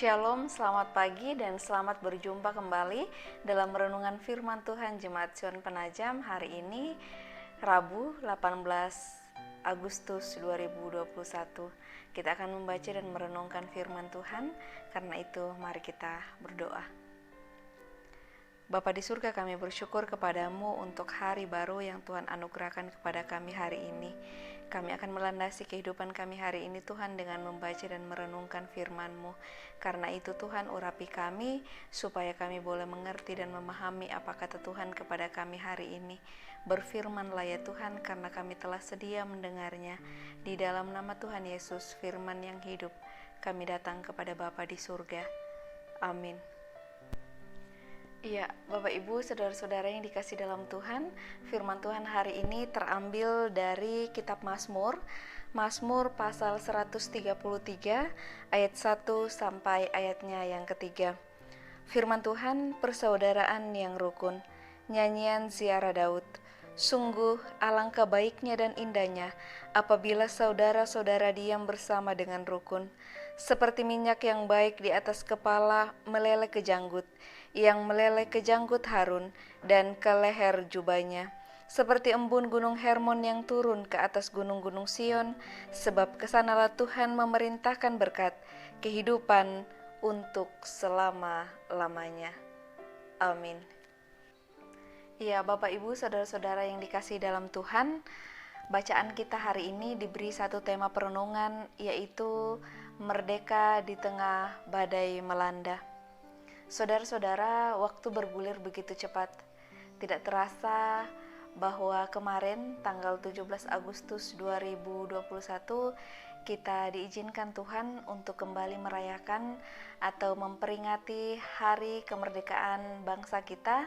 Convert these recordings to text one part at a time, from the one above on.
Shalom, selamat pagi dan selamat berjumpa kembali dalam renungan firman Tuhan Jemaat Sion Penajam hari ini, Rabu 18 Agustus 2021. Kita akan membaca dan merenungkan firman Tuhan, karena itu mari kita berdoa. Bapa di surga, kami bersyukur kepadamu untuk hari baru yang Tuhan anugerahkan kepada kami hari ini. Kami akan melandasi kehidupan kami hari ini Tuhan dengan membaca dan merenungkan firman-Mu. Karena itu Tuhan, urapi kami supaya kami boleh mengerti dan memahami apa kata Tuhan kepada kami hari ini. Berfirman-Lah ya Tuhan, karena kami telah sedia mendengarnya. Di dalam nama Tuhan Yesus, firman yang hidup, kami datang kepada Bapa di surga. Amin. Iya, Bapak Ibu, saudara-saudara yang dikasih dalam Tuhan, firman Tuhan hari ini terambil dari kitab Mazmur, Mazmur pasal 133 ayat 1 sampai ayatnya yang ketiga. Firman Tuhan, persaudaraan yang rukun, nyanyian ziarah Daud. Sungguh alangkah baiknya dan indahnya apabila saudara-saudara diam bersama dengan rukun. Seperti minyak yang baik di atas kepala meleleh ke janggut, yang meleleh ke janggut Harun dan ke leher jubahnya. Seperti embun gunung Hermon yang turun ke atas gunung-gunung Sion, sebab kesanalah Tuhan memerintahkan berkat, kehidupan untuk selama-lamanya. Amin. Ya, Bapak Ibu, saudara-saudara yang dikasihi dalam Tuhan, bacaan kita hari ini diberi satu tema perenungan, yaitu merdeka di tengah badai melanda. Saudara-saudara, waktu bergulir begitu cepat. Tidak terasa bahwa kemarin tanggal 17 Agustus 2021 kita diizinkan Tuhan untuk kembali merayakan atau memperingati hari kemerdekaan bangsa kita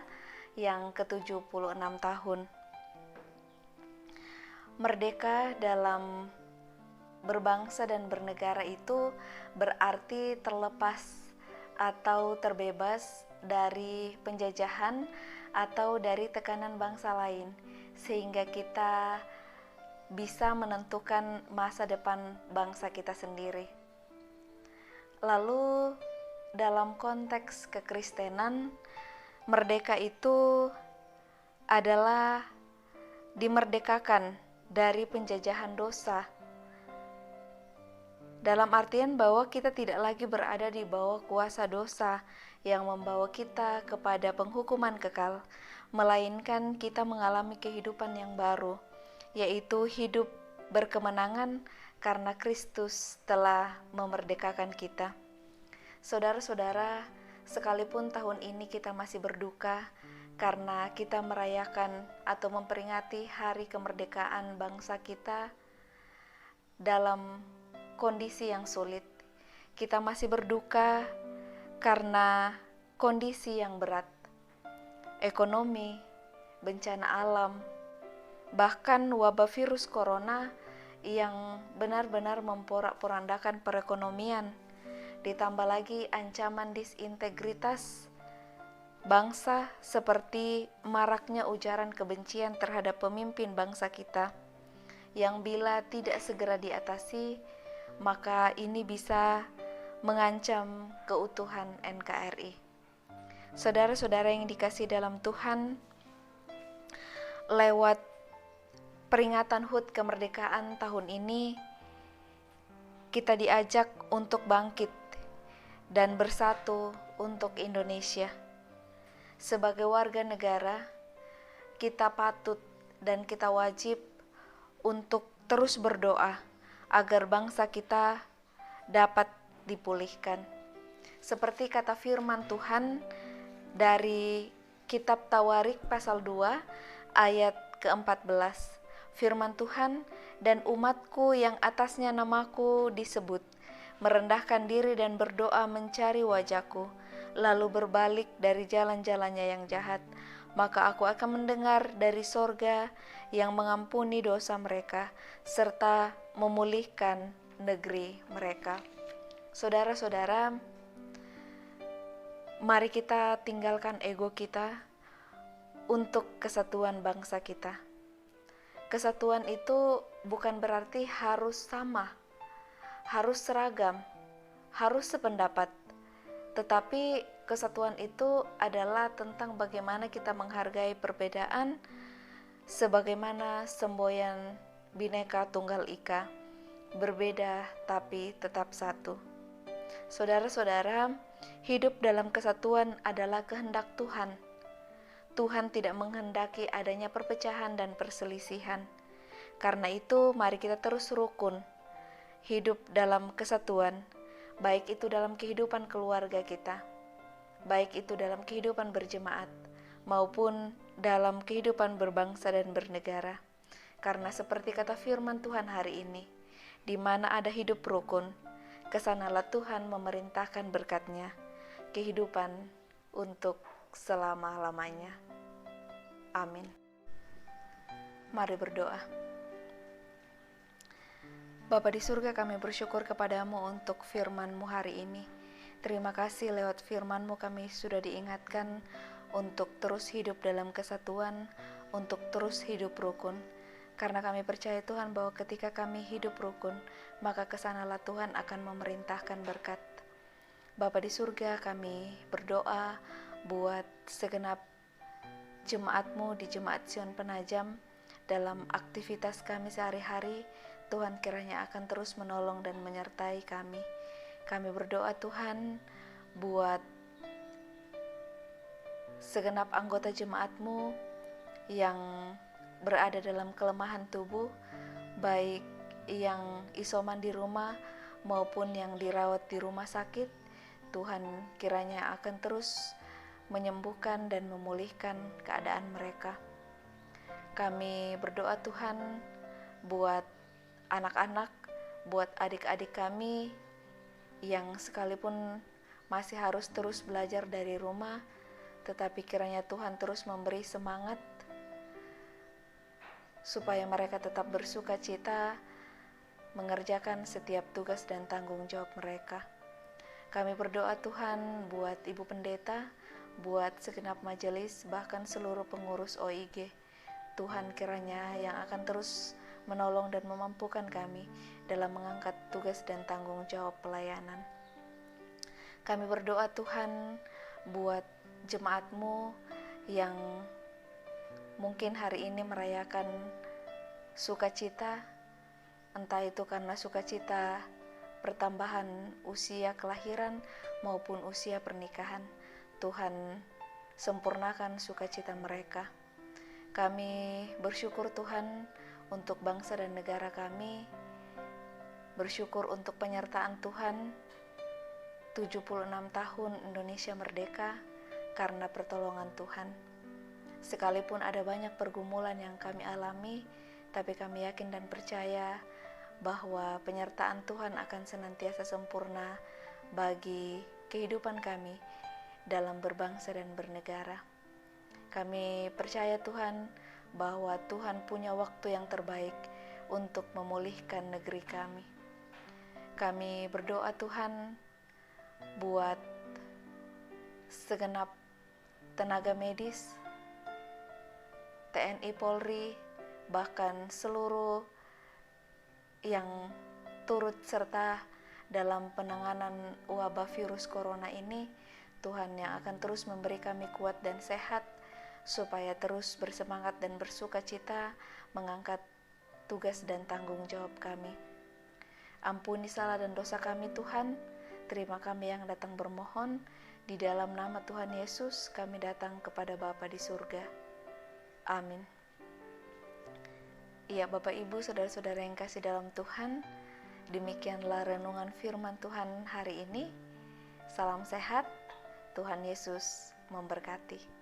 yang ke-76 tahun. Merdeka dalam berbangsa dan bernegara itu berarti terlepas atau terbebas dari penjajahan atau dari tekanan bangsa lain, sehingga kita bisa menentukan masa depan bangsa kita sendiri. Lalu dalam konteks kekristenan, merdeka itu adalah dimerdekakan dari penjajahan dosa. Dalam artian bahwa kita tidak lagi berada di bawah kuasa dosa yang membawa kita kepada penghukuman kekal, melainkan kita mengalami kehidupan yang baru, yaitu hidup berkemenangan karena Kristus telah memerdekakan kita. Saudara-saudara, sekalipun tahun ini kita masih berduka karena kita merayakan atau memperingati hari kemerdekaan bangsa kita dalam kondisi yang sulit. Kita masih berduka karena kondisi yang berat, ekonomi, bencana alam, bahkan wabah virus corona yang benar-benar memporak-porandakan perekonomian. Ditambah lagi ancaman disintegritas bangsa seperti maraknya ujaran kebencian terhadap pemimpin bangsa kita, yang bila tidak segera diatasi, maka ini bisa mengancam keutuhan NKRI. Saudara-saudara yang dikasihi dalam Tuhan, lewat peringatan HUT kemerdekaan tahun ini, kita diajak untuk bangkit dan bersatu untuk Indonesia. Sebagai warga negara, kita patut dan kita wajib untuk terus berdoa agar bangsa kita dapat dipulihkan. Seperti kata firman Tuhan dari kitab Tawarik pasal 2 ayat ke-14. Firman Tuhan, dan umatku yang atasnya namaku disebut, merendahkan diri dan berdoa mencari wajahku, lalu berbalik dari jalan-jalannya yang jahat, maka aku akan mendengar dari sorga yang mengampuni dosa mereka, serta memulihkan negeri mereka. Saudara-saudara, mari kita tinggalkan ego kita untuk kesatuan bangsa kita. Kesatuan itu bukan berarti harus sama, harus seragam, harus sependapat, Tetapi kesatuan itu adalah tentang bagaimana kita menghargai perbedaan, sebagaimana semboyan Bhinneka Tunggal Ika, berbeda tapi tetap satu. Saudara-saudara, hidup dalam kesatuan adalah kehendak Tuhan. Tuhan tidak menghendaki adanya perpecahan dan perselisihan. Karena itu, mari kita terus rukun, hidup dalam kesatuan, baik itu dalam kehidupan keluarga kita, baik itu dalam kehidupan berjemaat, maupun dalam kehidupan berbangsa dan bernegara. Karena seperti kata firman Tuhan hari ini, di mana ada hidup rukun, kesanalah Tuhan memerintahkan berkat-Nya, kehidupan untuk selama-lamanya. Amin. Mari berdoa. Bapa di surga, kami bersyukur kepadamu untuk firman-Mu hari ini. Terima kasih lewat firman-Mu kami sudah diingatkan untuk terus hidup dalam kesatuan, untuk terus hidup rukun. Karena kami percaya Tuhan bahwa ketika kami hidup rukun, maka kesanalah Tuhan akan memerintahkan berkat. Bapa di surga, kami berdoa buat segenap jemaat-Mu di Jemaat Sion Penajam dalam aktivitas kami sehari-hari. Tuhan kiranya akan terus menolong dan menyertai kami. Kami berdoa Tuhan buat segenap anggota jemaat-Mu yang berada dalam kelemahan tubuh, baik yang isoman di rumah maupun yang dirawat di rumah sakit. Tuhan kiranya akan terus menyembuhkan dan memulihkan keadaan mereka. Kami berdoa Tuhan buat anak-anak, buat adik-adik kami yang sekalipun masih harus terus belajar dari rumah, tetapi kiranya Tuhan terus memberi semangat supaya mereka tetap bersuka cita mengerjakan setiap tugas dan tanggung jawab mereka. Kami berdoa Tuhan buat Ibu Pendeta, buat segenap majelis, bahkan seluruh pengurus OIG. Tuhan kiranya yang akan terus menolong dan memampukan kami dalam mengangkat tugas dan tanggung jawab pelayanan. Kami berdoa Tuhan buat jemaat-Mu yang mungkin hari ini merayakan sukacita, entah itu karena sukacita pertambahan usia kelahiran maupun usia pernikahan. Tuhan sempurnakan sukacita mereka. Kami bersyukur Tuhan untuk bangsa dan negara kami, bersyukur untuk penyertaan Tuhan 76 tahun Indonesia merdeka karena pertolongan Tuhan. Sekalipun ada banyak pergumulan yang kami alami, tapi kami yakin dan percaya bahwa penyertaan Tuhan akan senantiasa sempurna bagi kehidupan kami dalam berbangsa dan bernegara. Kami percaya Tuhan bahwa Tuhan punya waktu yang terbaik untuk memulihkan negeri kami. Kami berdoa Tuhan buat segenap tenaga medis, TNI Polri, bahkan seluruh yang turut serta dalam penanganan wabah virus corona ini. Tuhan yang akan terus memberi kami kuat dan sehat, supaya terus bersemangat dan bersuka cita mengangkat tugas dan tanggung jawab kami. Ampuni salah dan dosa kami Tuhan, terima kami yang datang bermohon, di dalam nama Tuhan Yesus kami datang kepada Bapa di surga. Amin. Ya Bapak Ibu, saudara-saudara yang kasih dalam Tuhan, demikianlah renungan firman Tuhan hari ini. Salam sehat, Tuhan Yesus memberkati.